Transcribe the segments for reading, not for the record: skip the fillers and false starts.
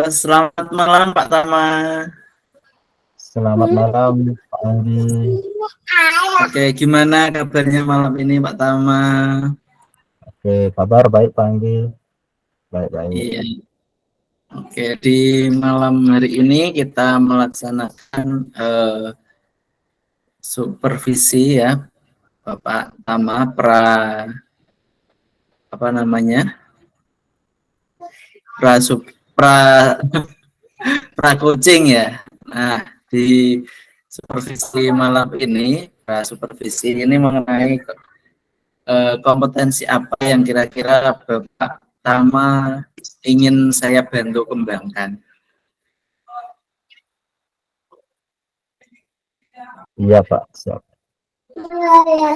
Selamat malam Pak Tama. Selamat malam Pak Andi. Oke, gimana kabarnya malam ini Pak Tama? Oke, kabar baik Pak Andi. Baik-baik. Iya. Oke, di malam hari ini kita melaksanakan supervisi ya, Bapak Tama apa namanya? Pra sub pra pra coaching ya. Nah, di supervisi malam ini, pra supervisi ini mengenai kompetensi apa yang kira-kira Bapak Tama ingin saya bantu kembangkan. Iya Pak, siap. Iya.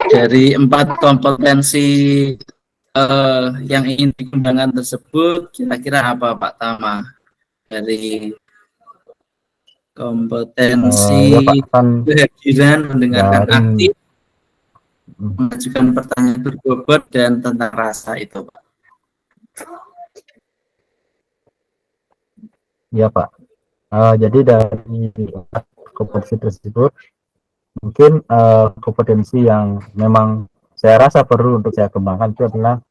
Dari 4 kompetensi yang ingin dikembangkan tersebut, kira-kira apa Pak Tama? Dari kompetensi Ya Pak, kan kehadiran, mendengarkan dari aktif, mengajukan pertanyaan berbobot, dan tentang rasa itu Pak. ya Pak. Jadi dari 4 kompetensi tersebut, mungkin kompetensi yang memang saya rasa perlu untuk saya kembangkan itu adalah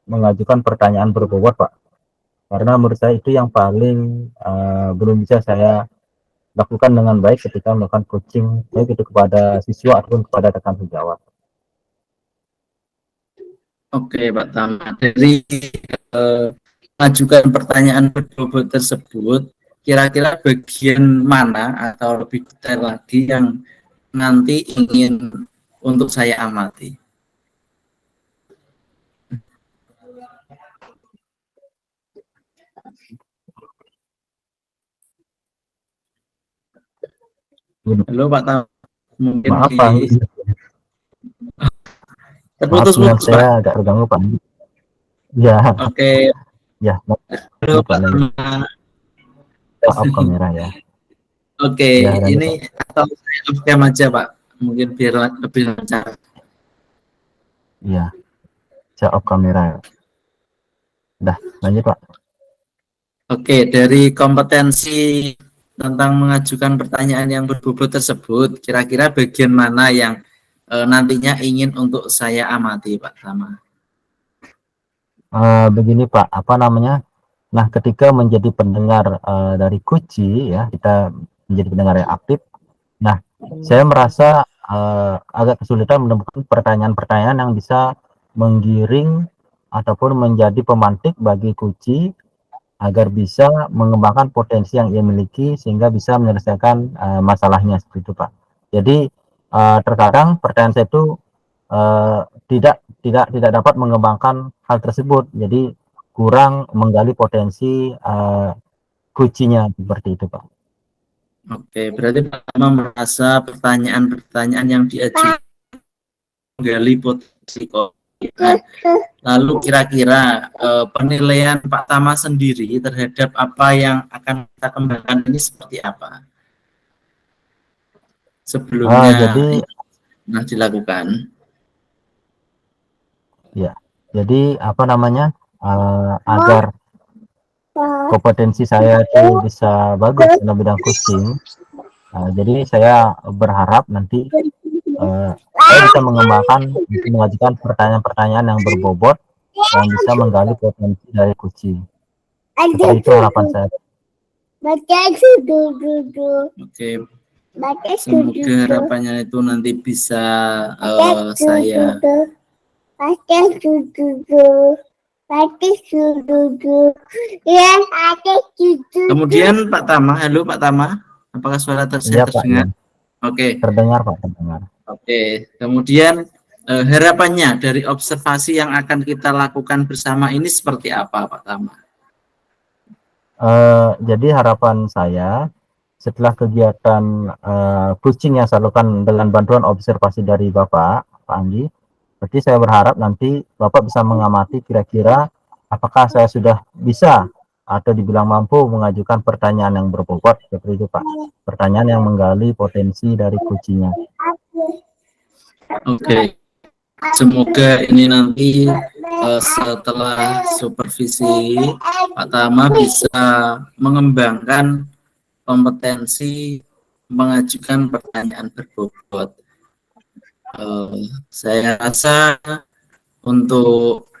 mengajukan pertanyaan berbobot Pak. Karena menurut saya itu yang paling belum bisa saya lakukan dengan baik ketika melakukan coaching baik itu kepada siswa ataupun kepada rekan sejawat. Oke Pak Tama, dari mengajukan pertanyaan berbobot tersebut, kira-kira bagian mana atau lebih detail lagi yang nanti ingin untuk saya amati? Halo Pak Tama, mungkin Maaf Pak, maaf sinyal terputus-putus Pak. saya agak terganggu Pak. Ya, Oke, ya, halo Pak lanjut. Tama. Maaf kamera ya. Oke, Ya, lanjut ini Pak. atau saya off cam aja Pak, mungkin biar lebih lancar. Iya, saya off kamera ya. Udah, lanjut Pak. Oke, dari kompetensi tentang mengajukan pertanyaan yang berbobot tersebut, kira-kira bagian mana yang nantinya ingin untuk saya amati, Pak Tama? Begini Pak, apa namanya? Nah, ketika menjadi pendengar dari Kuci ya, kita menjadi pendengar yang aktif. Nah, saya merasa agak kesulitan menemukan pertanyaan-pertanyaan yang bisa menggiring ataupun menjadi pemantik bagi Kuci agar bisa mengembangkan potensi yang ia miliki sehingga bisa menyelesaikan masalahnya seperti itu Pak. Jadi terkadang pertanyaan saya itu tidak dapat mengembangkan hal tersebut. Jadi kurang menggali potensi kuncinya seperti itu Pak. Oke, berarti Pak Tama merasa pertanyaan-pertanyaan yang diajukan menggali potensi kok. Lalu kira-kira penilaian Pak Tama sendiri terhadap apa yang akan kita kembangkan ini seperti apa? Sebelumnya Jadi pernah dilakukan. ya, jadi apa namanya agar kompetensi saya itu bisa bagus dalam bidang coaching. Jadi saya berharap nanti saya bisa mengembangkan, mengajukan pertanyaan-pertanyaan yang berbobot yang bisa menggali potensi dari coaching. Seperti itu harapan saya. Oke, semoga harapannya itu nanti bisa saya kemudian Pak Tama, halo Pak Tama, apakah suara saya Iya Pak, ya. terdengar? Oke, Terdengar Pak, terdengar. oke. Kemudian harapannya dari observasi yang akan kita lakukan bersama ini seperti apa Pak Tama? Jadi harapan saya setelah kegiatan coaching yang saya lakukan dengan bantuan observasi dari Bapak, Pak Andi, berarti saya berharap nanti Bapak bisa mengamati kira-kira apakah saya sudah bisa atau dibilang mampu mengajukan pertanyaan yang berbobot seperti itu Pak. Pertanyaan yang menggali potensi dari coachingnya. Oke. Semoga ini nanti setelah supervisi Pak Tama bisa mengembangkan kompetensi mengajukan pertanyaan berbobot. Saya rasa untuk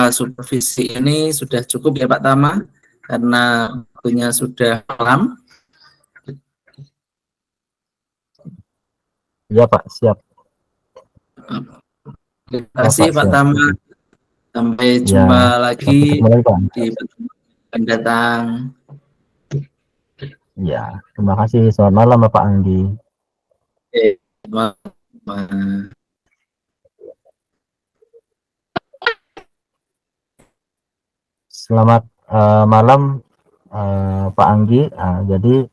supervisi ini sudah cukup ya Pak Tama, karena waktunya sudah malam. Ya Pak, siap. Terima kasih Pak Tama. Sampai jumpa lagi di pertemuan akan datang. Ya, terima kasih. Selamat malam Bapak Anggi. Selamat malam Pak Anggi. Jadi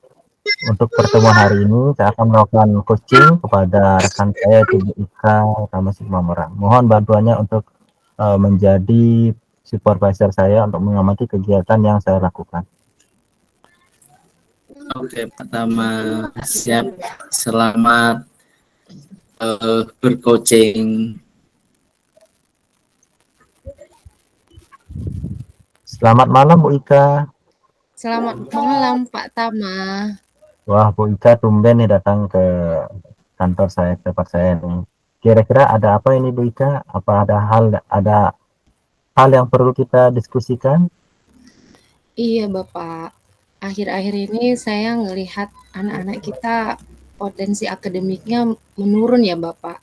untuk pertemuan hari ini saya akan melakukan coaching kepada rekan saya Ibu Ika Utama Sigma Merah. Mohon bantuannya untuk menjadi supervisor saya untuk mengamati kegiatan yang saya lakukan. Oke, Pak Tama, siap. Selamat bercoaching. Selamat malam Bu Ika. Selamat malam Pak Tama. Wah, Bu Ika tumben nih datang ke kantor saya, ke tempat saya nih. Kira-kira ada apa ini Bu Ika? Apa ada hal yang perlu kita diskusikan? Iya Bapak, akhir-akhir ini saya ngelihat anak-anak kita potensi akademiknya menurun ya Bapak.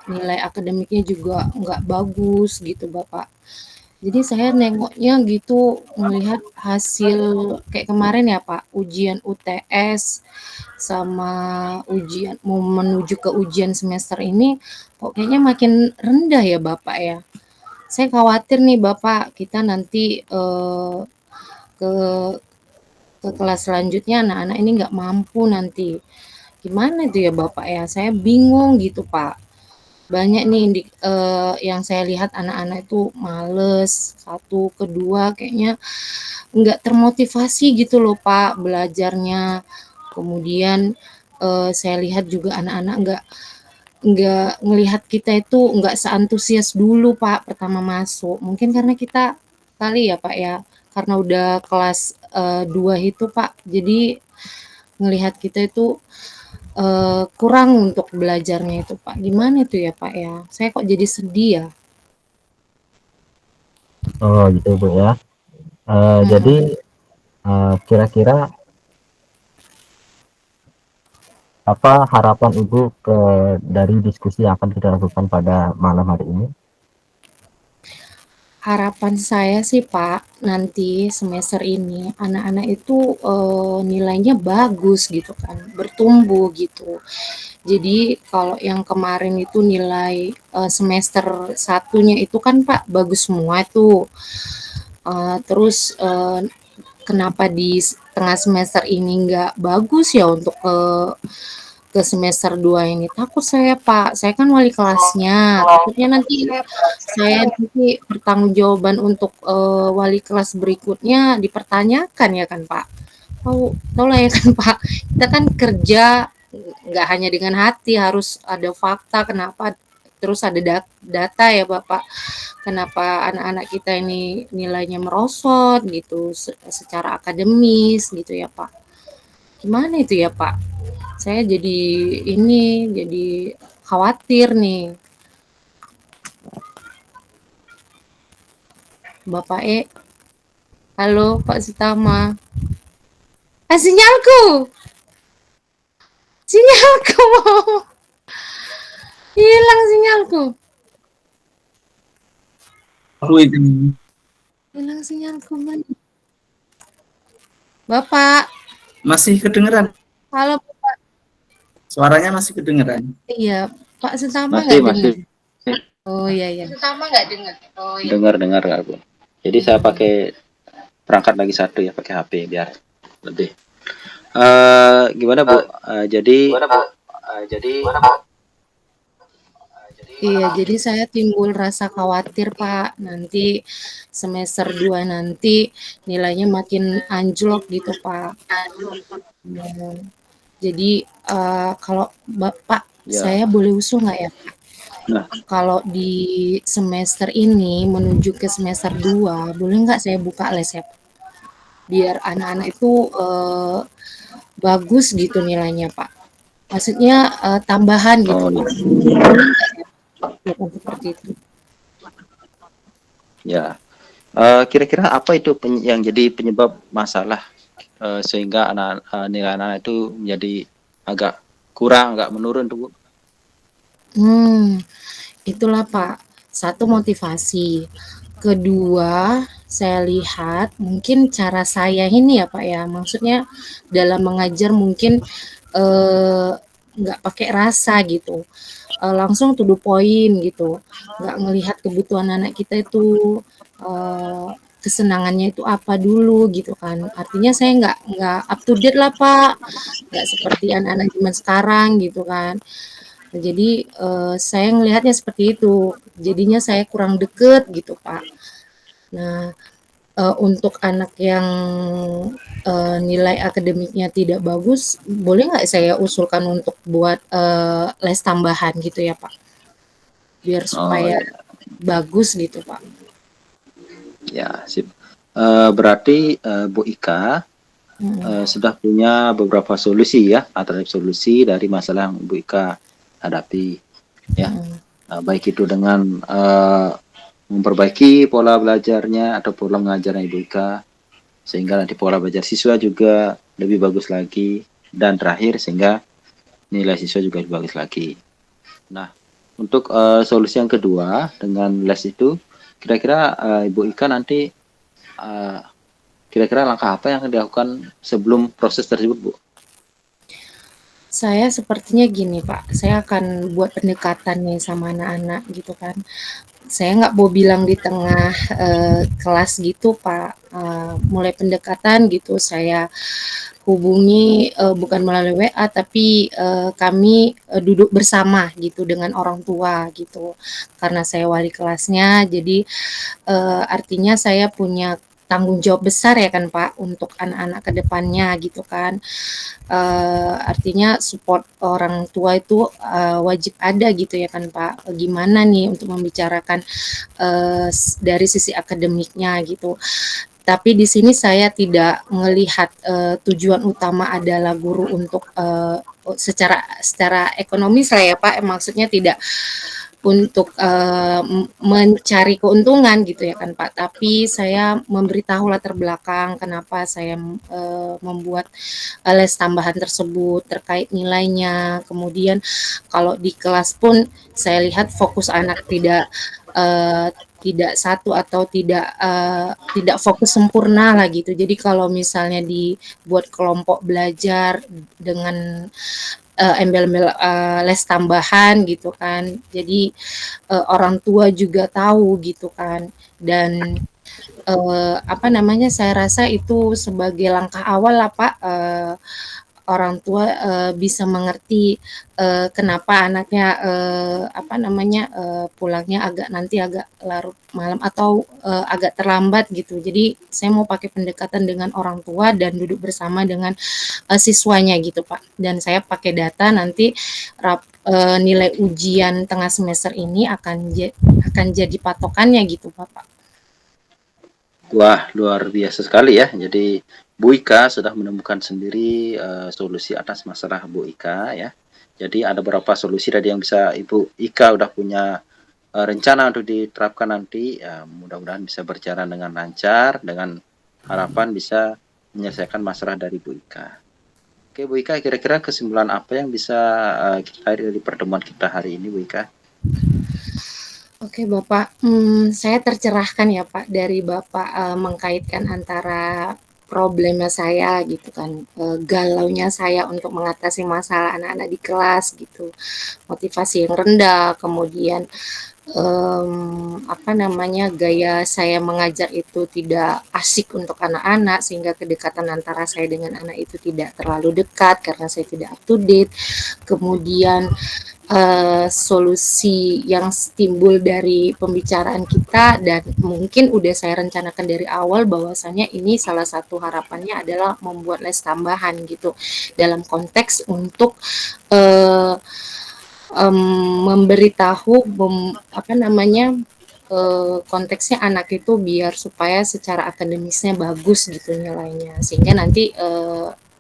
Nilai akademiknya juga nggak bagus gitu Bapak. Jadi saya nengoknya gitu melihat hasil kayak kemarin ya Pak, ujian UTS sama ujian mau menuju ke ujian semester ini kok kayaknya makin rendah ya Bapak ya. Saya khawatir nih Bapak, kita nanti ke kelas selanjutnya anak-anak ini nggak mampu nanti. Gimana itu ya Bapak ya? Saya bingung gitu Pak. Banyak nih yang saya lihat anak-anak itu males, satu, kedua kayaknya nggak termotivasi gitu loh Pak belajarnya. Kemudian saya lihat juga anak-anak nggak ngelihat kita itu nggak seantusias dulu Pak pertama masuk. Mungkin karena kita kali ya Pak ya, karena udah kelas 2 itu Pak. Jadi ngelihat kita itu kurang untuk belajarnya itu Pak. Gimana itu ya Pak ya? Saya kok jadi sedih ya. Oh gitu Bu ya. Jadi kira-kira apa harapan Ibu dari diskusi yang akan kita lakukan pada malam hari ini? Harapan saya sih Pak, nanti semester ini anak-anak itu nilainya bagus gitu kan, bertumbuh gitu. Jadi kalau yang kemarin itu nilai semester satunya itu kan Pak bagus semua tuh. Terus kenapa di tengah semester ini nggak bagus ya untuk ke semester 2 ini? Takut saya Pak, saya kan wali kelasnya, takutnya nanti saya nanti pertanggungjawaban untuk wali kelas berikutnya dipertanyakan ya kan Pak. Tahu lah ya kan Pak, kita kan kerja nggak hanya dengan hati, harus ada fakta kenapa, terus ada data ya Bapak, kenapa anak-anak kita ini nilainya merosot gitu secara akademis gitu ya Pak. Gimana itu ya Pak? Saya jadi khawatir nih. Bapak halo Pak Sutama. Sinyalku hilang sinyalku. Hilang sinyalku mana? Bapak. Masih kedengeran? Halo Bapak. Suaranya masih kedengeran? Iya, Pak Sutama nggak dengar? Oh iya. Sutama nggak dengar? Oh iya. Dengar nggak Bu? Jadi saya pakai perangkat lagi satu ya, pakai HP biar lebih. Gimana Bu? Iya, jadi saya timbul rasa khawatir Pak, nanti semester 2 nanti nilainya makin anjlok gitu Pak. Jadi kalau Bapak Ya. saya boleh usul nggak ya Pak? Nah. kalau di semester ini menuju ke semester 2, boleh nggak saya buka les ya? Biar anak-anak itu bagus gitu nilainya, Pak. Maksudnya tambahan gitu, Oh Pak. iya. Boleh nggak ya lakukan seperti itu? Ya. Kira-kira apa itu yang jadi penyebab masalah sehingga nilai anak itu menjadi agak kurang, agak menurun tuh, Bu? Itulah Pak. Satu motivasi. Kedua, saya lihat mungkin cara saya ini ya Pak ya, maksudnya dalam mengajar mungkin nggak pakai rasa gitu, langsung to the point gitu, nggak ngelihat kebutuhan anak kita itu, kesenangannya itu apa dulu gitu kan. Artinya saya nggak up to date lah Pak, nggak seperti anak-anak zaman sekarang gitu kan. Jadi, saya ngelihatnya seperti itu, jadinya saya kurang deket gitu, Pak. Nah, untuk anak yang, nilai akademiknya tidak bagus, boleh nggak saya usulkan untuk buat, les tambahan gitu ya, Pak? Biar Oh supaya ya, bagus gitu, Pak. ya sip. Berarti Bu Ika Mhm, sudah punya beberapa solusi ya, alternatif solusi dari masalah yang Bu Ika hadapi ya. mhm. Baik itu dengan memperbaiki pola belajarnya atau pola mengajarnya Ibu Ika, sehingga nanti pola belajar siswa juga lebih bagus lagi, dan terakhir sehingga nilai siswa juga lebih bagus lagi. Nah, untuk solusi yang kedua dengan les itu, kira-kira Ibu Ika nanti eh, kira-kira langkah apa yang akan dilakukan sebelum proses tersebut, Bu? Saya sepertinya gini, Pak, saya akan buat pendekatan nih sama anak-anak gitu kan. Saya nggak mau bilang di tengah, kelas gitu, Pak, mulai pendekatan gitu, saya hubungi, bukan melalui WA tapi, kami, duduk bersama gitu dengan orang tua gitu. Karena saya wali kelasnya jadi, artinya saya punya tanggung jawab besar ya kan, Pak, untuk anak-anak ke depannya gitu kan. Artinya support orang tua itu, wajib ada gitu ya kan, Pak. Gimana nih untuk membicarakan, dari sisi akademiknya gitu. Tapi di sini saya tidak melihat, tujuan utama adalah guru untuk, secara secara ekonomis lah ya, Pak, maksudnya tidak untuk, mencari keuntungan gitu ya kan, Pak. Tapi saya memberitahu latar belakang kenapa saya, membuat, les tambahan tersebut terkait nilainya. Kemudian kalau di kelas pun saya lihat fokus anak tidak satu atau tidak fokus sempurna lah gitu. Jadi kalau misalnya dibuat kelompok belajar dengan embel-embel les tambahan gitu kan. Jadi orang tua juga tahu gitu kan. Dan apa namanya, saya rasa itu sebagai langkah awal lah Pak, orang tua bisa mengerti kenapa anaknya apa namanya, pulangnya nanti agak larut malam atau agak terlambat gitu. Jadi saya mau pakai pendekatan dengan orang tua dan duduk bersama dengan siswanya gitu Pak. Dan saya pakai data nanti nilai ujian tengah semester ini akan jadi patokannya gitu Bapak. Wah, luar biasa sekali ya. Jadi Bu Ika sudah menemukan sendiri solusi atas masalah Bu Ika ya. Jadi ada beberapa solusi tadi yang bisa Ibu Ika udah punya rencana untuk diterapkan nanti. Ya, mudah-mudahan bisa berjalan dengan lancar, dengan harapan bisa menyelesaikan masalah dari Bu Ika. Oke Bu Ika, kira-kira kesimpulan apa yang bisa kita tarik dari pertemuan kita hari ini Bu Ika? Oke Bapak, saya tercerahkan ya Pak dari Bapak, mengkaitkan antara problemnya saya gitu kan, galaunya saya untuk mengatasi masalah anak-anak di kelas gitu, motivasi yang rendah, kemudian, apa namanya, gaya saya mengajar itu tidak asik untuk anak-anak sehingga kedekatan antara saya dengan anak itu tidak terlalu dekat karena saya tidak up to date. Kemudian solusi yang timbul dari pembicaraan kita dan mungkin udah saya rencanakan dari awal bahwasanya ini salah satu harapannya adalah membuat les tambahan gitu dalam konteks untuk memberitahu apa namanya, konteksnya anak itu biar supaya secara akademisnya bagus gitu nilainya, sehingga nanti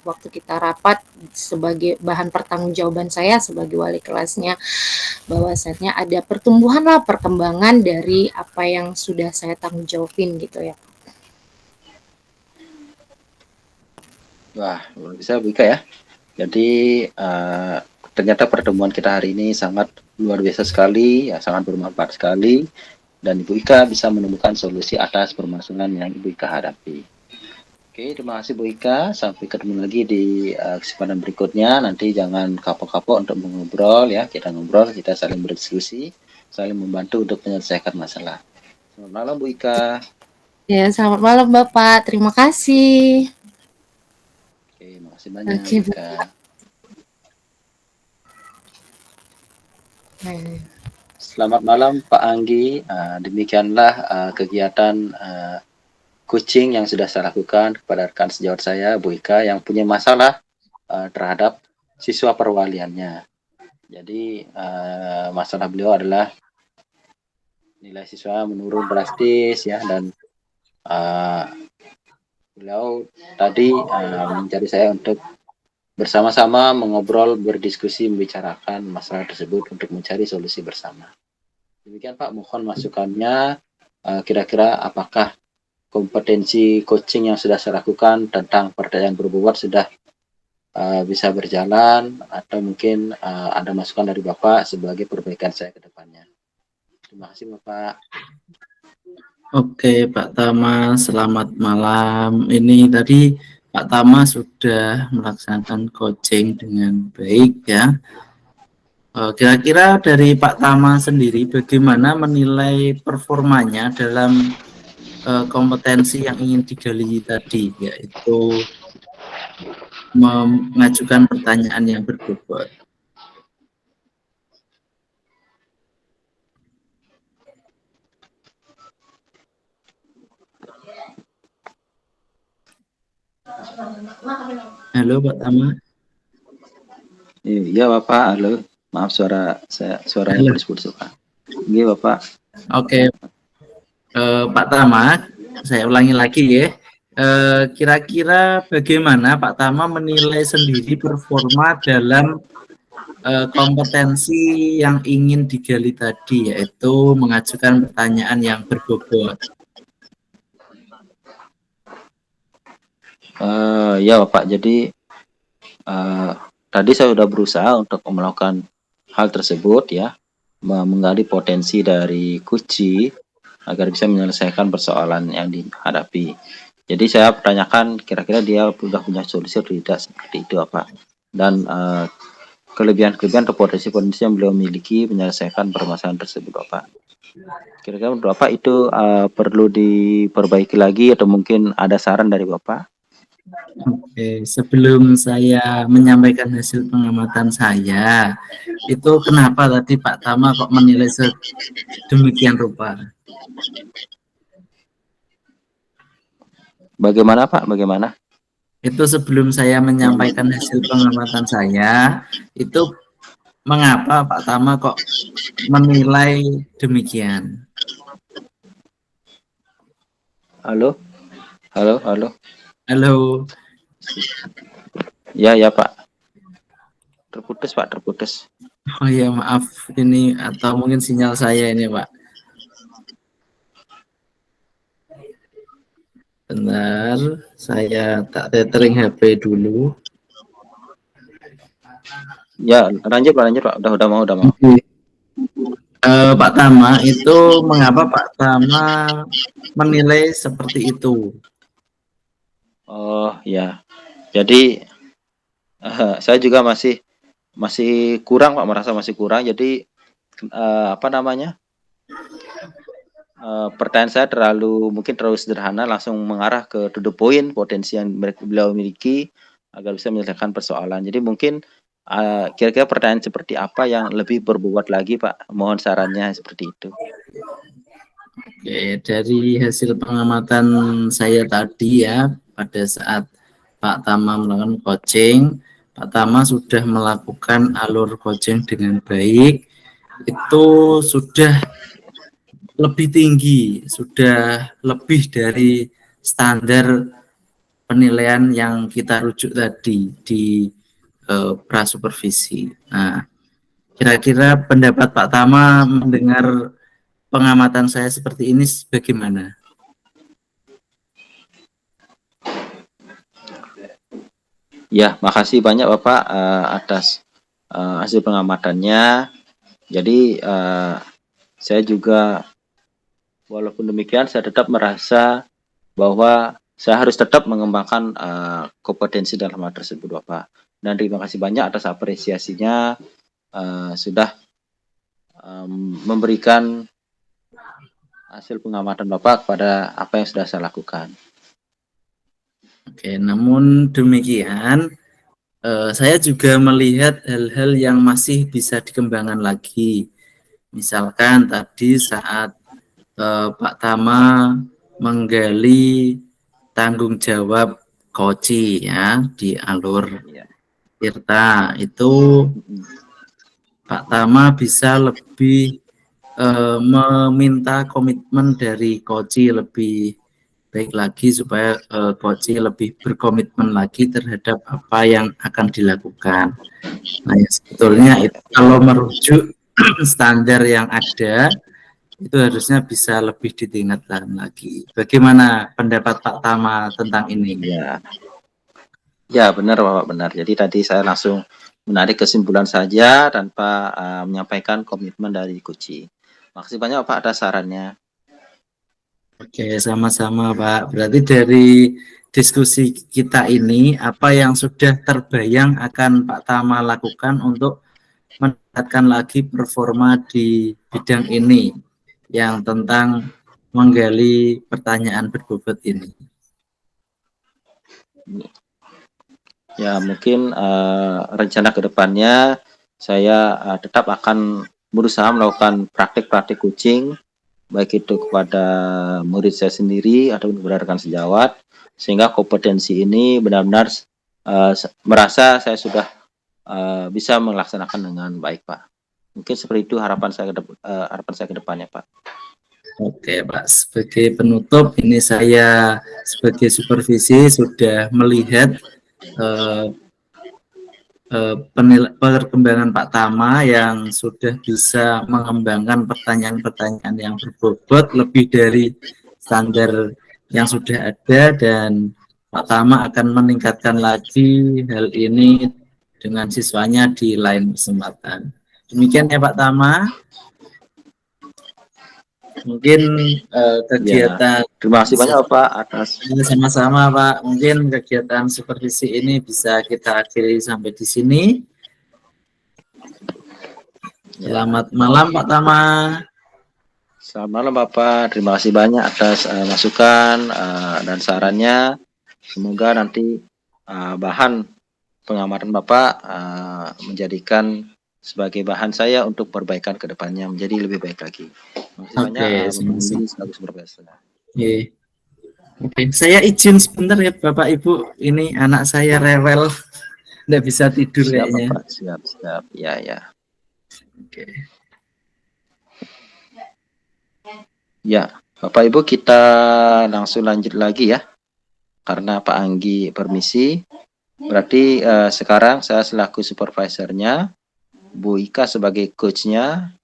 waktu kita rapat sebagai bahan pertanggungjawaban saya sebagai wali kelasnya, bahwasannya ada pertumbuhan lah, perkembangan dari apa yang sudah saya tanggung jawabin gitu ya. Wah, luar biasa Bu Ika ya. Jadi ternyata pertemuan kita hari ini sangat luar biasa sekali, ya sangat bermanfaat sekali, dan Ibu Ika bisa menemukan solusi atas permasalahan yang Ibu Ika hadapi. Oke, terima kasih Bu Ika. Sampai ketemu lagi di kesempatan berikutnya. Nanti jangan kapok-kapok untuk mengobrol ya. Kita ngobrol, kita saling berdiskusi, saling membantu untuk menyelesaikan masalah. Selamat malam Bu Ika. Ya, selamat malam Bapak. Terima kasih. Oke, makasih banyak Oke, Bu Ika. Selamat malam Pak Anggi. Demikianlah kegiatan coaching yang sudah saya lakukan kepada rekan sejawat saya, Bu Ika, yang punya masalah terhadap siswa perwaliannya. Jadi masalah beliau adalah nilai siswa menurun drastis ya, dan beliau tadi mencari saya untuk bersama-sama mengobrol, berdiskusi, membicarakan masalah tersebut untuk mencari solusi bersama. Demikian Pak, mohon masukannya. Kira-kira apakah kompetensi coaching yang sudah saya lakukan tentang pertanyaan berbobot sudah bisa berjalan, atau mungkin ada masukan dari Bapak sebagai perbaikan saya ke depannya. Terima kasih Bapak. Oke, Pak Tama, selamat malam. Ini tadi Pak Tama sudah melaksanakan coaching dengan baik ya. Kira-kira dari Pak Tama sendiri bagaimana menilai performanya dalam kompetensi yang ingin digali tadi, yaitu mengajukan pertanyaan yang berbobot. Halo Pak Tama. Iya Bapak, halo. Maaf suaranya putus-putus Pak. Iya Bapak. Oke, Pak Tama, saya ulangi lagi ya. Kira-kira bagaimana Pak Tama menilai sendiri performa dalam kompetensi yang ingin digali tadi, yaitu mengajukan pertanyaan yang berbobot. Ya Bapak, jadi tadi saya sudah berusaha untuk melakukan hal tersebut ya, menggali potensi dari Kuci agar bisa menyelesaikan persoalan yang dihadapi. Jadi saya pertanyakan kira-kira dia sudah punya solusi atau tidak, seperti itu Bapak. Dan kelebihan-kelebihan atau potensi-potensi yang beliau miliki menyelesaikan permasalahan tersebut Bapak. Kira-kira menurut Bapak itu perlu diperbaiki lagi atau mungkin ada saran dari Bapak? Oke, sebelum saya menyampaikan hasil pengamatan saya, itu kenapa tadi Pak Tama kok menilai sedemikian rupa? Bagaimana Pak? Bagaimana? Itu sebelum saya menyampaikan hasil pengamatan saya, itu mengapa Pak Tama kok menilai demikian? Halo? Halo, halo. Halo. Ya, ya Pak. Terputus Pak, terputus. Oh ya, maaf ini atau mungkin sinyal saya ini Pak. Bentar, saya tak tethering HP dulu. Ya, lanjut Pak, udah mau. Pak Tama, itu mengapa Pak Tama menilai seperti itu? Oh ya, jadi saya juga masih kurang Pak, merasa masih kurang. Jadi apa namanya? Pertanyaan saya mungkin terlalu sederhana, langsung mengarah ke to the point, potensi yang beliau miliki agar bisa menyelesaikan persoalan. Jadi mungkin kira-kira pertanyaan seperti apa yang lebih berbobot lagi Pak? Mohon sarannya seperti itu. Oke, dari hasil pengamatan saya tadi ya, pada saat Pak Tama melakukan coaching, Pak Tama sudah melakukan alur coaching dengan baik, itu sudah lebih tinggi, sudah lebih dari standar penilaian yang kita rujuk tadi di prasupervisi. Nah, kira-kira pendapat Pak Tama mendengar pengamatan saya seperti ini bagaimana? Ya, makasih banyak Bapak atas hasil pengamatannya. Jadi saya juga, walaupun demikian, saya tetap merasa bahwa saya harus tetap mengembangkan kompetensi dalam hal tersebut, Bapak. Dan terima kasih banyak atas apresiasinya, sudah memberikan hasil pengamatan Bapak kepada apa yang sudah saya lakukan. Oke, namun demikian, saya juga melihat hal-hal yang masih bisa dikembangkan lagi. Misalkan tadi saat Pak Tama menggali tanggung jawab koci ya di alur Ya. Tirta, itu Pak Tama bisa lebih meminta komitmen dari koci lebih baik lagi supaya koci lebih berkomitmen lagi terhadap apa yang akan dilakukan. Nah, ya, sebetulnya itu kalau merujuk standar yang ada, itu harusnya bisa lebih ditingkatkan lagi. Bagaimana pendapat Pak Tama tentang ini? Ya, benar Bapak, benar. Jadi tadi saya langsung menarik kesimpulan saja tanpa menyampaikan komitmen dari Kuci. Makasih banyak Pak atas sarannya. Oke, sama-sama Pak. Berarti dari diskusi kita ini, apa yang sudah terbayang akan Pak Tama lakukan untuk meningkatkan lagi performa di bidang ini, yang tentang menggali pertanyaan berbobot ini. Ya, mungkin rencana kedepannya saya tetap akan berusaha melakukan praktik-praktik coaching, baik itu kepada murid saya sendiri atau kepada rekan sejawat, sehingga kompetensi ini benar-benar merasa saya sudah bisa melaksanakan dengan baik, Pak. Mungkin seperti itu harapan saya ke depannya, Pak. Oke, Pak. Sebagai penutup, ini saya sebagai supervisi sudah melihat perkembangan Pak Tama yang sudah bisa mengembangkan pertanyaan-pertanyaan yang berbobot lebih dari standar yang sudah ada, dan Pak Tama akan meningkatkan lagi hal ini dengan siswanya di lain kesempatan. Demikian ya Pak Tama. Mungkin kegiatan terima kasih banyak Pak atas sama-sama Pak. Mungkin kegiatan supervisi ini bisa kita akhiri sampai di sini. Selamat malam Pak Tama. Selamat malam Bapak. Terima kasih banyak atas masukan dan sarannya. Semoga nanti bahan pengamatan Bapak menjadikan sebagai bahan saya untuk perbaikan ke depannya menjadi lebih baik lagi. Terima kasih banyak sebagai supervisor. Oke, saya izin sebentar ya Bapak Ibu, ini anak saya rewel, nggak bisa tidur siap, kayaknya. Bapak. Siap, ya. Oke. Ya, Bapak Ibu kita langsung lanjut lagi ya, karena Pak Anggi permisi. Berarti sekarang saya selaku supervisornya, Bu Ika sebagai coachnya,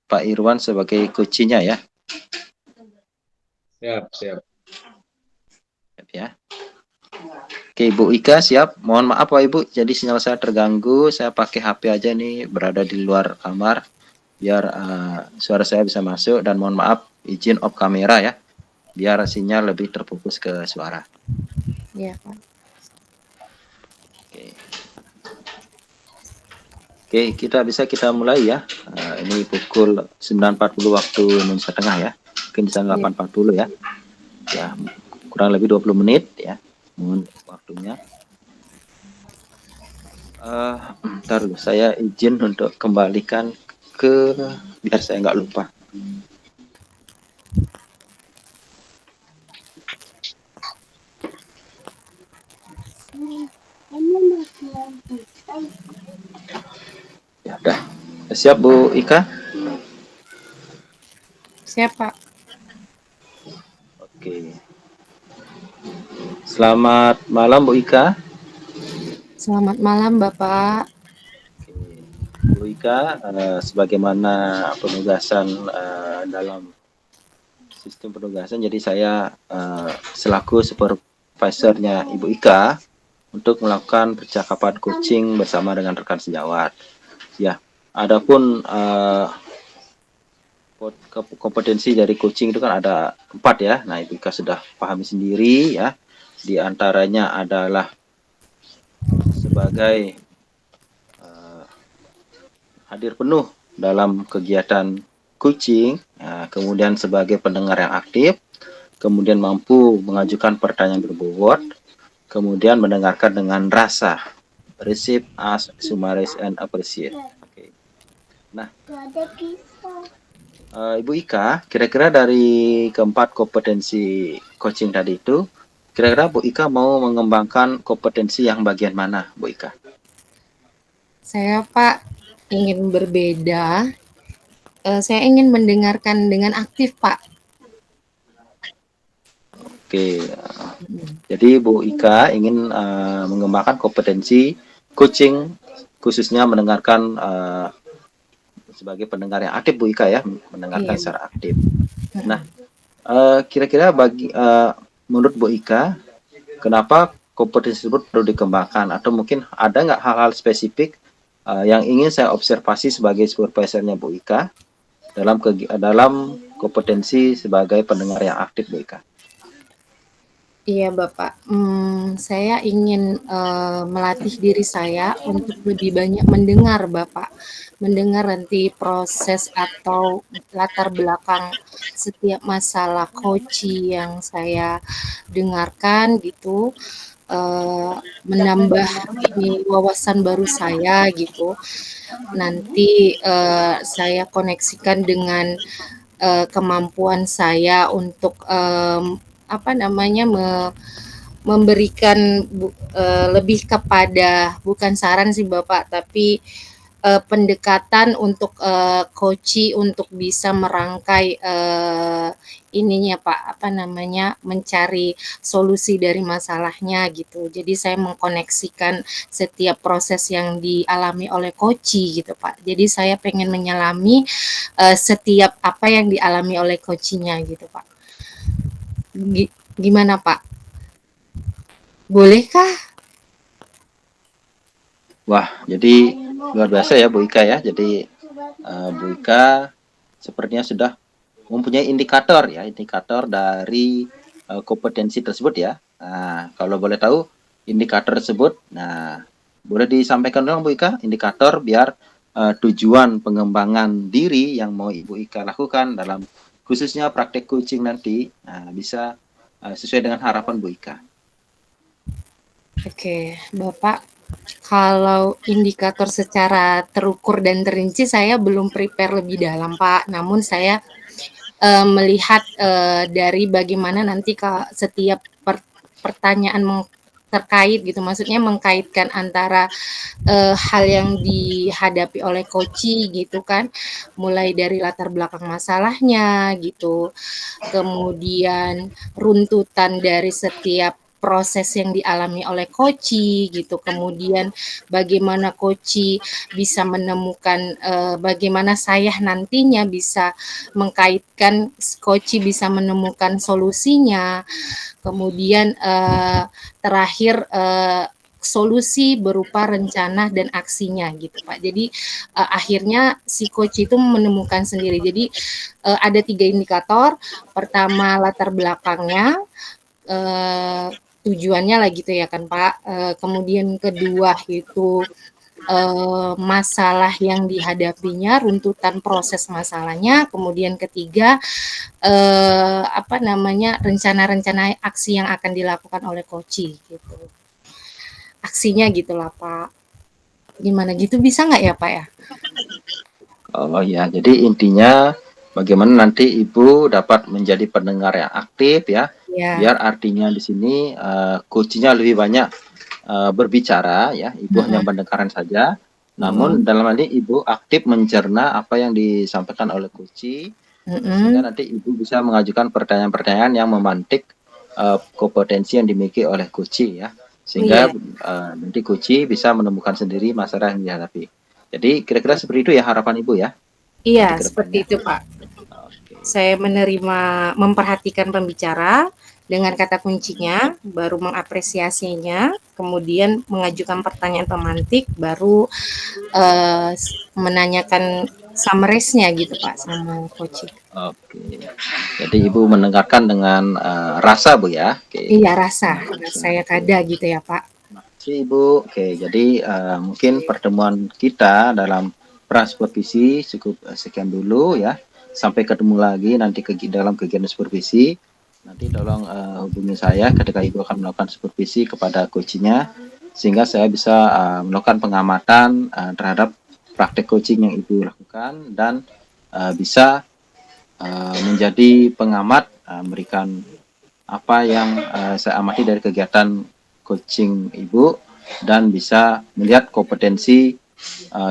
Pak Irwan sebagai coachnya ya. Siap. Ya. Oke, Bu Ika siap. Mohon maaf Pak Ibu, jadi sinyal saya terganggu. Saya pakai HP aja nih, berada di luar kamar, biar suara saya bisa masuk. Dan mohon maaf, izin off kamera ya, biar sinyal lebih terfokus ke suara. Iya Pak. Oke, kita mulai ya. Ini pukul 9.40 waktu Indonesia Tengah ya. Mungkin bisa 8.40 ya. Ya, kurang lebih 20 menit ya. Mohon waktunya. Ntar dulu, saya izin untuk kembalikan ke, biar saya nggak lupa. Ya udah. Siap Bu Ika? Siapa? Oke. Selamat malam Bu Ika. Selamat malam Bapak. Bu Ika, sebagaimana penugasan dalam sistem penugasan, jadi saya selaku supervisornya Ibu Ika untuk melakukan percakapan coaching bersama dengan rekan sejawat. Ya, adapun kompetensi dari coaching itu kan ada 4 ya. Nah, Ibu Ika sudah pahami sendiri ya. Di antaranya adalah sebagai hadir penuh dalam kegiatan coaching, kemudian sebagai pendengar yang aktif, kemudian mampu mengajukan pertanyaan berbobot, kemudian mendengarkan dengan rasa, receive, ask, summarize, and appreciate. Oke. Nah, Ibu Ika, kira-kira dari keempat kompetensi coaching tadi itu, kira-kira Bu Ika mau mengembangkan kompetensi yang bagian mana, Bu Ika? Saya Pak ingin berbeda. Saya ingin mendengarkan dengan aktif Pak. Oke, jadi Bu Ika ingin mengembangkan kompetensi coaching, khususnya mendengarkan sebagai pendengar yang aktif Bu Ika ya, mendengarkan Iya. secara aktif. Nah, kira-kira bagi menurut Bu Ika, kenapa kompetensi tersebut perlu dikembangkan, atau mungkin ada nggak hal-hal spesifik yang ingin saya observasi sebagai supervisornya Bu Ika dalam kompetensi sebagai pendengar yang aktif Bu Ika? Iya Bapak, saya ingin melatih diri saya untuk lebih banyak mendengar Bapak, mendengar nanti proses atau latar belakang setiap masalah coaching yang saya dengarkan gitu, menambah ini wawasan baru saya gitu. Nanti saya koneksikan dengan kemampuan saya untuk memberikan lebih kepada bukan saran sih Bapak, tapi pendekatan untuk coaching untuk bisa merangkai mencari solusi dari masalahnya gitu. Jadi saya mengkoneksikan setiap proses yang dialami oleh coaching gitu Pak. Jadi saya pengen menyelami setiap apa yang dialami oleh coaching-nya gitu Pak. Gimana Pak? Bolehkah? Wah, jadi luar biasa ya Bu Ika ya. Jadi Bu Ika sepertinya sudah mempunyai indikator dari kompetensi tersebut ya. Nah, kalau boleh tahu indikator tersebut, nah boleh disampaikan dong Bu Ika, indikator biar tujuan pengembangan diri yang mau Ibu Ika lakukan dalam khususnya praktek coaching nanti bisa sesuai dengan harapan Bu Ika. Oke, Bapak, kalau indikator secara terukur dan terinci saya belum prepare lebih dalam Pak, namun saya melihat dari bagaimana nanti setiap pertanyaan terkait gitu, maksudnya mengkaitkan antara hal yang dihadapi oleh coaching gitu kan, mulai dari latar belakang masalahnya gitu, kemudian runtutan dari setiap proses yang dialami oleh coaching gitu, kemudian bagaimana coaching bisa menemukan bagaimana saya nantinya bisa mengkaitkan coaching bisa menemukan solusinya, kemudian terakhir solusi berupa rencana dan aksinya gitu Pak. Jadi akhirnya si coach itu menemukan sendiri. Jadi ada 3 indikator. Pertama latar belakangnya, tujuannya lah gitu ya kan Pak. Kemudian kedua itu masalah yang dihadapinya, runtutan proses masalahnya. Kemudian ketiga rencana-rencana aksi yang akan dilakukan oleh coaching gitu. Aksinya gitulah Pak. Gimana gitu bisa nggak ya Pak ya? Oh ya, jadi intinya bagaimana nanti Ibu dapat menjadi pendengar yang aktif ya, Ya. biar artinya di sini coachingnya lebih banyak berbicara ya, Ibu hanya mendengarkan saja. Namun dalam hal ini Ibu aktif mencerna apa yang disampaikan oleh Kuci, sehingga nanti Ibu bisa mengajukan pertanyaan-pertanyaan yang memantik kompetensi yang dimiliki oleh Kuci ya, sehingga nanti Kuci bisa menemukan sendiri masalah yang dihadapi. Jadi kira-kira seperti itu ya harapan Ibu ya. Iya, Nanti ke seperti depannya. itu Pak. Oke. Saya memperhatikan pembicara dengan kata kuncinya, baru mengapresiasinya, kemudian mengajukan pertanyaan pemantik, baru menanyakan summaries-nya gitu Pak sama coach. Oke. Jadi Ibu mendengarkan dengan rasa Bu ya. Oke. Iya, rasa saya kada gitu ya Pak. Makasih Ibu. Oke, jadi mungkin pertemuan kita dalam pra-supervisi cukup sekian dulu ya. Sampai ketemu lagi nanti dalam kegiatan supervisi. Nanti tolong hubungi saya ketika Ibu akan melakukan supervisi kepada coachingnya, sehingga saya bisa melakukan pengamatan terhadap praktek coaching yang Ibu lakukan, dan bisa menjadi pengamat, memberikan apa yang saya amati dari kegiatan coaching Ibu, dan bisa melihat kompetensi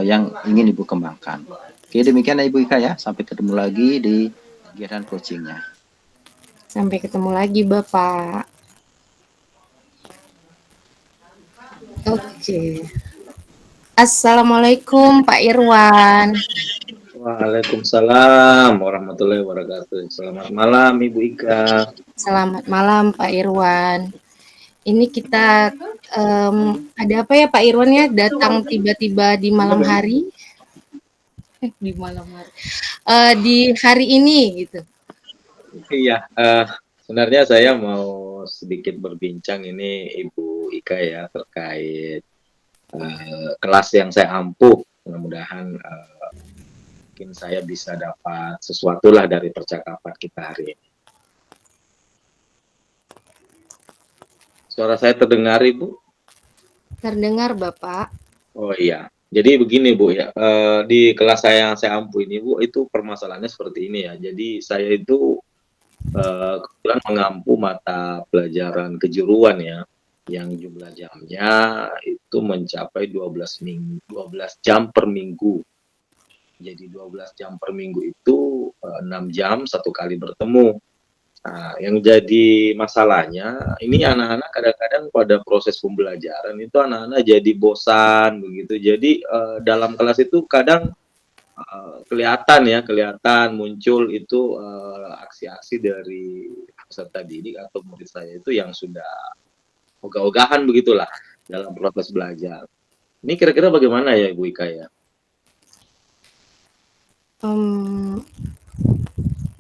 yang ingin Ibu kembangkan. Oke, demikian Ibu Ika ya. Sampai ketemu lagi di kegiatan coachingnya. Sampai ketemu lagi Bapak. Oke. Assalamualaikum Pak Irwan. Waalaikumsalam warahmatullahi wabarakatuh. Selamat malam Ibu Ika. Selamat malam Pak Irwan. Ini kita ada apa ya Pak Irwan ya, datang tiba-tiba di malam hari? Di malam hari. Di hari ini gitu. Iya, sebenarnya saya mau sedikit berbincang ini Ibu Ika ya, terkait kelas yang saya ampuh. Mudah-mudahan mungkin saya bisa dapat sesuatu lah dari percakapan kita hari ini. Suara saya terdengar Ibu? Terdengar Bapak. Oh iya. Jadi begini Bu ya, di kelas saya yang saya ampuh ini Bu, itu permasalahannya seperti ini ya. Jadi saya itu kebetulan mengampu mata pelajaran kejuruan ya, yang jumlah jamnya itu mencapai 12 jam per minggu. Jadi 12 jam per minggu itu 6 jam satu kali bertemu. Nah, yang jadi masalahnya ini anak-anak kadang-kadang pada proses pembelajaran itu anak-anak jadi bosan begitu. Jadi dalam kelas itu kadang kelihatan muncul itu aksi-aksi dari peserta didik atau murid saya itu yang sudah ogah-ogahan begitulah dalam proses belajar. Ini kira-kira bagaimana ya Ibu Ika ya?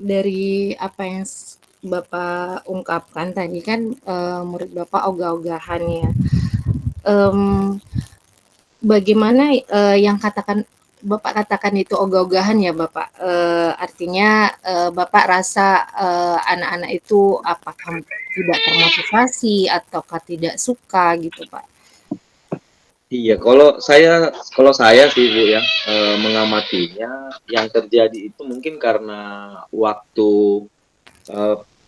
Dari apa yang Bapak ungkapkan tadi kan murid Bapak ogah-ogahan ya. Bagaimana yang Bapak katakan itu ogah-ogahan ya Bapak, artinya Bapak rasa anak-anak itu apakah tidak termotivasi ataukah tidak suka gitu Pak? Iya, kalau saya sih Bu ya, mengamatinya yang terjadi itu mungkin karena waktu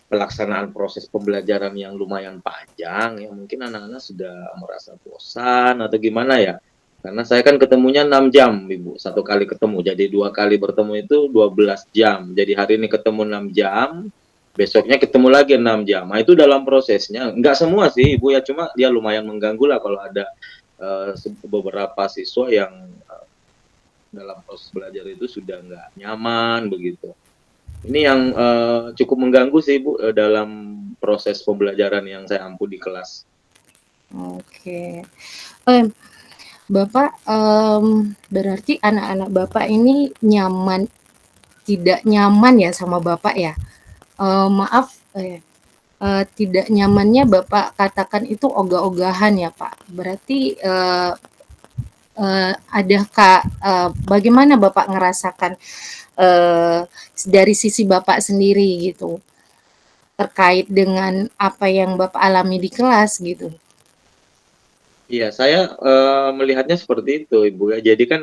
pelaksanaan proses pembelajaran yang lumayan panjang ya, mungkin anak-anak sudah merasa bosan atau gimana ya. Karena saya kan ketemunya 6 jam, Ibu, satu kali ketemu. Jadi 2 kali bertemu itu 12 jam. Jadi hari ini ketemu 6 jam, besoknya ketemu lagi 6 jam. Nah, itu dalam prosesnya. Enggak semua sih, Ibu ya, cuma dia lumayan mengganggu lah kalau ada beberapa siswa yang dalam proses belajar itu sudah enggak nyaman begitu. Ini yang cukup mengganggu sih, Ibu, dalam proses pembelajaran yang saya ampuh di kelas. Oke. Bapak, berarti anak-anak Bapak ini tidak nyaman ya sama Bapak ya? Maaf, tidak nyamannya Bapak katakan itu ogah-ogahan ya Pak? Berarti adakah bagaimana Bapak ngerasakan dari sisi Bapak sendiri gitu, terkait dengan apa yang Bapak alami di kelas gitu? Iya, saya melihatnya seperti itu, Ibu ya. Jadi kan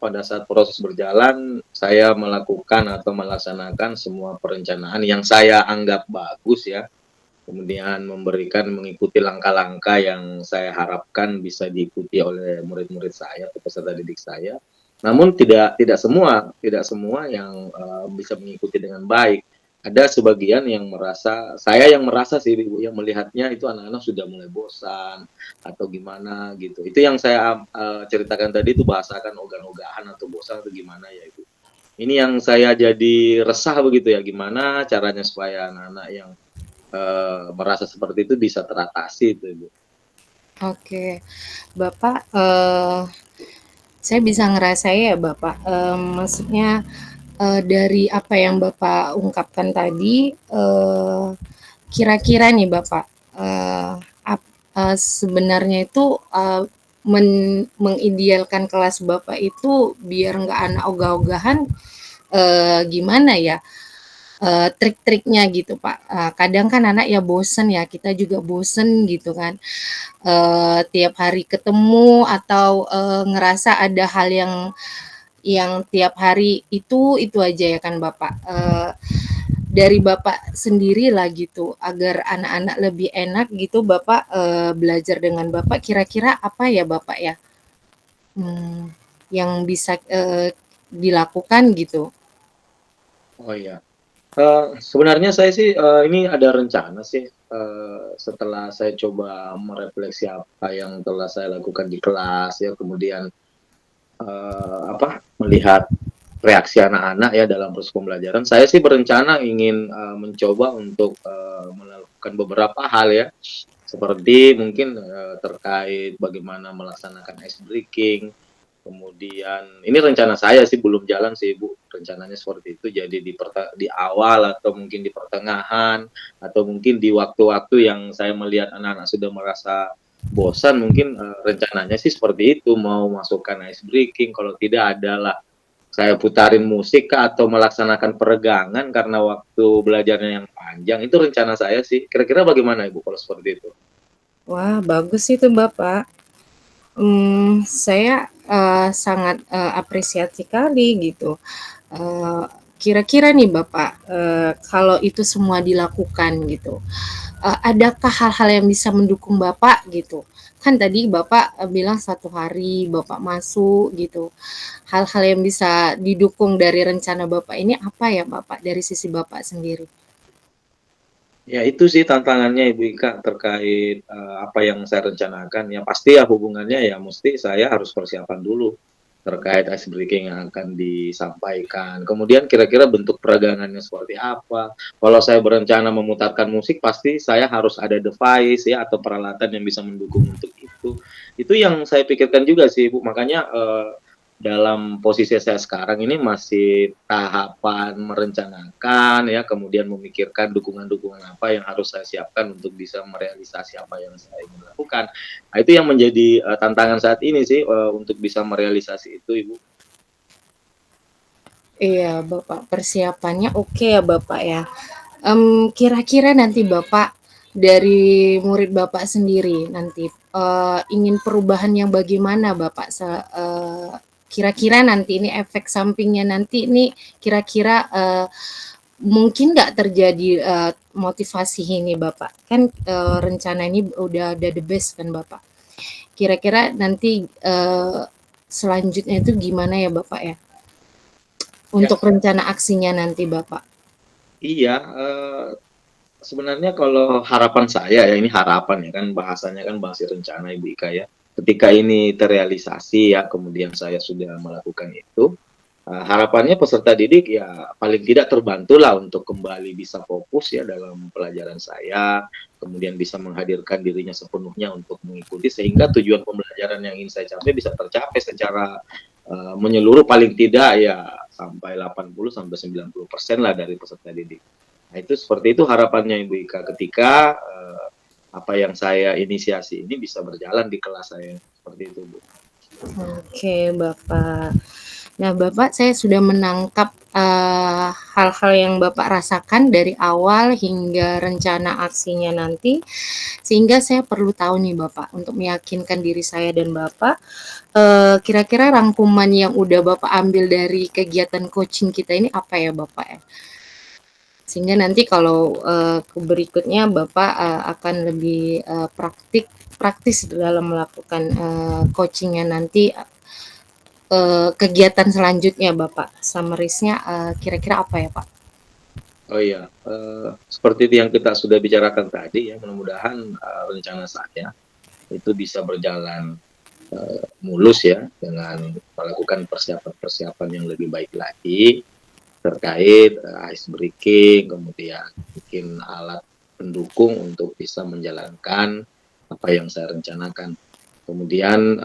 pada saat proses berjalan, saya melakukan atau melaksanakan semua perencanaan yang saya anggap bagus ya. kemudian mengikuti langkah-langkah yang saya harapkan bisa diikuti oleh murid-murid saya atau peserta didik saya. Namun tidak semua yang bisa mengikuti dengan baik. Ada sebagian yang yang merasa sih Ibu, yang melihatnya itu anak-anak sudah mulai bosan atau gimana gitu. Itu yang saya ceritakan tadi itu bahasakan ogah-ogahan atau bosan atau gimana ya Ibu. Ini yang saya jadi resah begitu ya, gimana caranya supaya anak-anak yang merasa seperti itu bisa teratasi itu Ibu. Oke, Bapak, saya bisa ngerasain ya Bapak, maksudnya dari apa yang Bapak ungkapkan tadi, kira-kira nih Bapak, sebenarnya itu mengidealkan kelas Bapak itu biar nggak anak ogah-ogahan, gimana ya? Trik-triknya gitu Pak. Kadang kan anak ya bosen ya, kita juga bosen gitu kan. Tiap hari ketemu atau ngerasa ada hal yang tiap hari itu aja ya kan Bapak. Dari Bapak sendiri lah gitu, agar anak-anak lebih enak gitu Bapak belajar dengan Bapak, kira-kira apa ya Bapak ya? Yang bisa dilakukan gitu. Oh iya. Sebenarnya saya sih ini ada rencana sih setelah saya coba merefleksi apa yang telah saya lakukan di kelas ya, kemudian melihat reaksi anak-anak ya dalam proses pembelajaran. Saya sih berencana ingin mencoba untuk melakukan beberapa hal ya, seperti mungkin terkait bagaimana melaksanakan ice breaking. Kemudian ini rencana saya sih belum jalan sih Bu, rencananya seperti itu. Jadi di awal atau mungkin di pertengahan atau mungkin di waktu-waktu yang saya melihat anak-anak sudah merasa bosan, mungkin rencananya sih seperti itu, mau masukkan ice breaking, kalau tidak adalah saya putarin musik atau melaksanakan peregangan karena waktu belajarnya yang panjang. Itu rencana saya sih. Kira-kira bagaimana Ibu kalau seperti itu? Wah, bagus itu Bapak. Saya sangat apresiasi sekali gitu. Kira-kira nih Bapak, kalau itu semua dilakukan gitu, adakah hal-hal yang bisa mendukung Bapak gitu? Kan tadi Bapak bilang 1 hari Bapak masuk gitu. Hal-hal yang bisa didukung dari rencana Bapak ini apa ya Bapak, dari sisi Bapak sendiri? Ya itu sih tantangannya Ibu Ika terkait apa yang saya rencanakan. Ya pasti ya hubungannya ya mesti saya harus persiapan dulu terkait ice breaking yang akan disampaikan. Kemudian kira-kira bentuk peragangannya seperti apa. Kalau saya berencana memutarkan musik pasti saya harus ada device ya atau peralatan yang bisa mendukung untuk itu. Itu yang saya pikirkan juga sih Ibu. Makanya dalam posisi saya sekarang ini masih tahapan merencanakan ya, kemudian memikirkan dukungan-dukungan apa yang harus saya siapkan untuk bisa merealisasi apa yang saya ingin lakukan. Nah, itu yang menjadi tantangan saat ini sih untuk bisa merealisasi itu, Ibu. Iya, Bapak, persiapannya oke ya, Bapak ya. Kira-kira nanti Bapak dari murid Bapak sendiri nanti ingin perubahan yang bagaimana Bapak? Kira-kira nanti ini efek sampingnya nanti ini kira-kira mungkin nggak terjadi motivasi ini Bapak? Kan rencana ini udah the best kan Bapak? Kira-kira nanti selanjutnya itu gimana ya Bapak ya? Untuk rencana aksinya nanti Bapak. Iya, sebenarnya kalau harapan saya ya, ini harapan ya kan, bahasanya kan bahasa rencana Ibu Ika ya. Ketika ini terrealisasi ya, kemudian saya sudah melakukan itu, harapannya peserta didik ya paling tidak terbantulah untuk kembali bisa fokus ya dalam pelajaran saya, kemudian bisa menghadirkan dirinya sepenuhnya untuk mengikuti, sehingga tujuan pembelajaran yang ingin saya capai bisa tercapai secara menyeluruh, paling tidak ya sampai 80-90% lah dari peserta didik. Nah itu seperti itu harapannya Ibu Ika ketika apa yang saya inisiasi ini bisa berjalan di kelas saya, seperti itu Bu. Oke Bapak. Nah Bapak, saya sudah menangkap hal-hal yang Bapak rasakan dari awal hingga rencana aksinya nanti, sehingga saya perlu tahu nih Bapak, untuk meyakinkan diri saya dan Bapak, kira-kira rangkuman yang udah Bapak ambil dari kegiatan coaching kita ini apa ya Bapak ya? Sehingga nanti kalau ke berikutnya Bapak akan lebih praktis dalam melakukan coachingnya nanti. Kegiatan selanjutnya Bapak, summaries-nya kira-kira apa ya Pak? Oh iya, seperti yang kita sudah bicarakan tadi ya, mudah-mudahan rencana saya itu bisa berjalan mulus ya, dengan melakukan persiapan-persiapan yang lebih baik lagi terkait ice breaking, kemudian bikin alat pendukung untuk bisa menjalankan apa yang saya rencanakan. Kemudian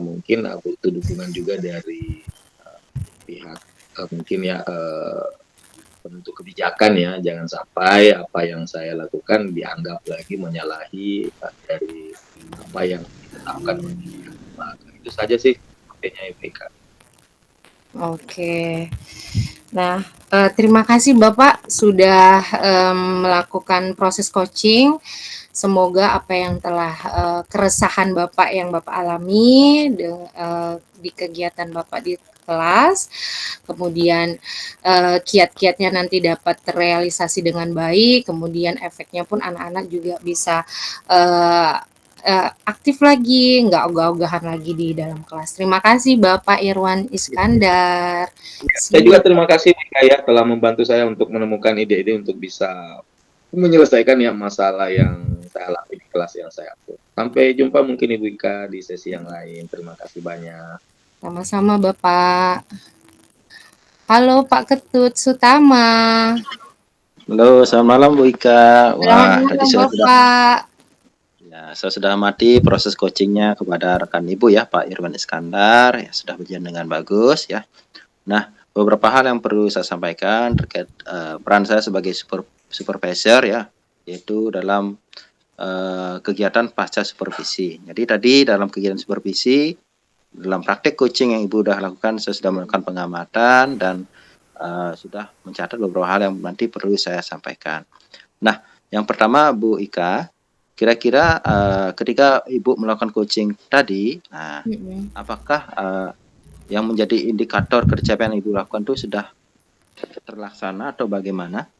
mungkin butuh dukungan juga dari pihak mungkin ya penentu kebijakan ya, jangan sampai apa yang saya lakukan dianggap lagi menyalahi dari apa yang ditetapkan oleh pihak. Itu saja sih sepertinya IPK. Oke. Nah, terima kasih Bapak sudah melakukan proses coaching. Semoga apa yang telah keresahan Bapak yang Bapak alami di kegiatan Bapak di kelas, kemudian kiat-kiatnya nanti dapat terrealisasi dengan baik, kemudian efeknya pun anak-anak juga bisa aktif lagi, nggak ogah-ogahan lagi di dalam kelas. Terima kasih Bapak Irwan Iskandar. Saya juga terima kasih Ika ya telah membantu saya untuk menemukan ide-ide untuk bisa menyelesaikan ya masalah yang saya alami di kelas yang saya atur. Sampai jumpa mungkin Ibu Ika di sesi yang lain. Terima kasih banyak. Sama-sama Bapak. Halo Pak Ketut Sutama. Halo, selamat malam Bu Ika. Wah, Selamat tadi malam saya Bapak. saya sudah amati proses coachingnya kepada rekan Ibu ya, Pak Irwan Iskandar, ya sudah berjalan dengan bagus ya. Nah, beberapa hal yang perlu saya sampaikan terkait peran saya sebagai supervisor ya, yaitu dalam kegiatan pasca supervisi. Jadi tadi dalam kegiatan supervisi, dalam praktek coaching yang Ibu sudah lakukan, saya sudah melakukan pengamatan dan sudah mencatat beberapa hal yang nanti perlu saya sampaikan. Nah, yang pertama Bu Ika, kira-kira ketika Ibu melakukan coaching tadi, nah, apakah yang menjadi indikator kerja yang Ibu lakukan itu sudah terlaksana atau bagaimana?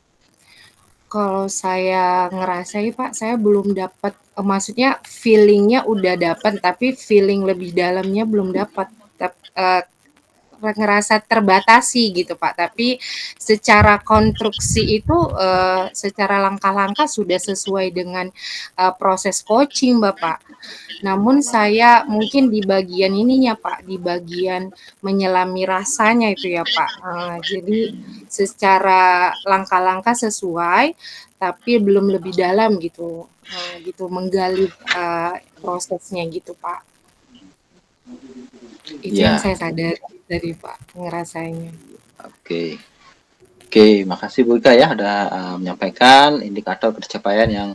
Kalau saya ngerasain Pak, saya belum dapat, maksudnya feeling-nya udah dapat, tapi feeling lebih dalamnya belum dapat. Ngerasa terbatasi gitu Pak, tapi secara konstruksi itu secara langkah-langkah sudah sesuai dengan proses coaching Bapak. Namun saya mungkin di bagian ininya Pak, di bagian menyelami rasanya itu ya Pak. Jadi secara langkah-langkah sesuai, tapi belum lebih dalam gitu, gitu menggali prosesnya gitu Pak. Itu yang saya sadari dari Pak ngerasanya. Oke. Oke, makasih Bu Ika ya sudah menyampaikan indikator pencapaian yang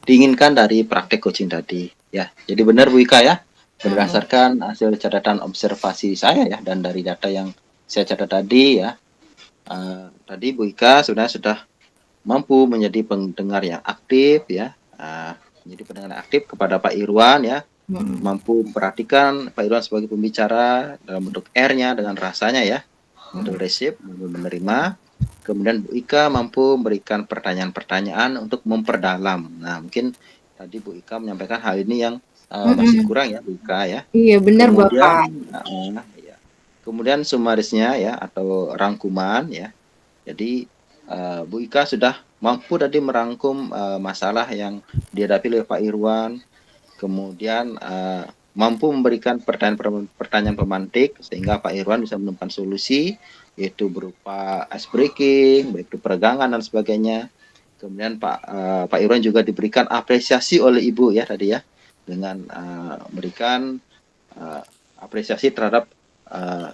diinginkan dari praktek coaching tadi ya. Jadi benar Bu Ika ya, berdasarkan hasil catatan observasi saya ya dan dari data yang saya catat tadi ya. Tadi Bu Ika sudah mampu menjadi pendengar yang aktif ya, menjadi pendengar aktif kepada Pak Irwan ya, mampu memperhatikan Pak Irwan sebagai pembicara dalam bentuk R-nya dengan rasanya ya, untuk receive, menerima. Kemudian Bu Ika mampu memberikan pertanyaan-pertanyaan untuk memperdalam. Nah, mungkin tadi Bu Ika menyampaikan hal ini yang masih kurang ya Bu Ika ya. Iya benar Bapak. Ya. Kemudian sumarisnya ya atau rangkuman ya. Jadi Bu Ika sudah mampu tadi merangkum masalah yang dihadapi oleh Pak Irwan, kemudian mampu memberikan pertanyaan pemantik sehingga Pak Irwan bisa menemukan solusi, yaitu berupa ice breaking, baik itu peregangan dan sebagainya. Kemudian Pak Irwan juga diberikan apresiasi oleh Ibu ya tadi ya, dengan memberikan apresiasi terhadap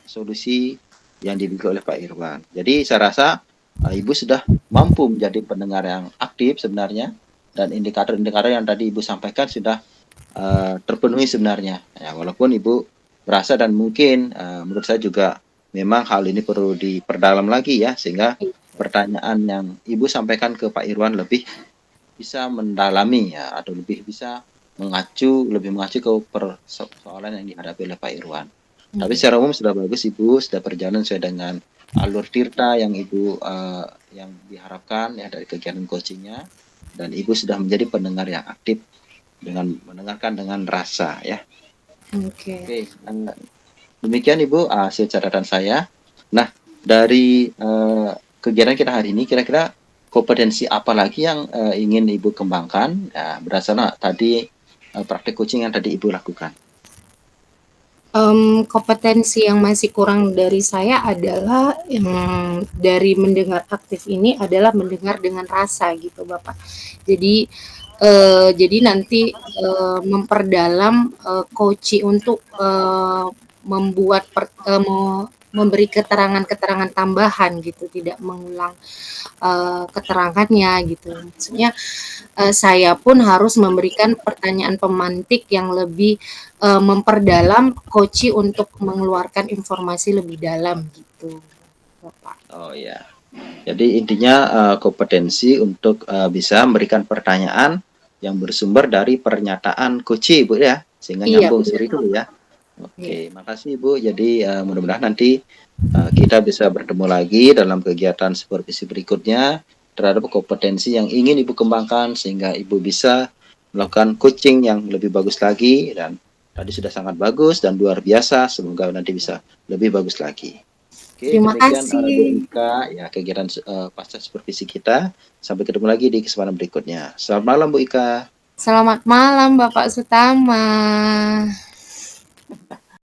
solusi yang dibuat oleh Pak Irwan. Jadi saya rasa Ibu sudah mampu menjadi pendengar yang aktif sebenarnya, dan indikator-indikator yang tadi Ibu sampaikan sudah terpenuhi sebenarnya. Ya, walaupun Ibu merasa dan mungkin menurut saya juga memang hal ini perlu diperdalam lagi ya, sehingga pertanyaan yang Ibu sampaikan ke Pak Irwan lebih bisa mendalami ya, atau lebih bisa lebih mengacu ke persoalan yang dihadapi oleh Pak Irwan. Tapi secara umum sudah bagus Ibu, sudah berjalan sesuai dengan alur tirta yang Ibu yang diharapkan ya dari kegiatan coachingnya, dan Ibu sudah menjadi pendengar yang aktif dengan mendengarkan dengan rasa ya. Oke. Oke, demikian Ibu hasil catatan saya. Nah, dari kegiatan kita hari ini, kira-kira kompetensi apa lagi yang ingin Ibu kembangkan berdasarkan tadi praktik coaching yang tadi Ibu lakukan? Kompetensi yang masih kurang dari saya adalah yang dari mendengar aktif ini adalah mendengar dengan rasa gitu Bapak. Jadi nanti memperdalam coaching untuk membuat memberi keterangan-keterangan tambahan gitu, tidak mengulang keterangannya gitu. Maksudnya saya pun harus memberikan pertanyaan pemantik yang lebih memperdalam coaching untuk mengeluarkan informasi lebih dalam gitu, Bapak. Oh ya. Jadi intinya kompetensi untuk bisa memberikan pertanyaan yang bersumber dari pernyataan coach Ibu ya, sehingga Iya, nyambung benar. seperti itu ya. Oke, makasih Ibu. Jadi mudah-mudahan nanti kita bisa bertemu lagi dalam kegiatan supervisi berikutnya terhadap kompetensi yang ingin Ibu kembangkan sehingga Ibu bisa melakukan coaching yang lebih bagus lagi, dan tadi sudah sangat bagus dan luar biasa. Semoga nanti bisa lebih bagus lagi. Oke, Terima demikian Bu kasih. Ika ya kegiatan pasca supervisi kita. Sampai ketemu lagi di kesempatan berikutnya. Selamat malam Bu Ika. Selamat malam Bapak Sutama.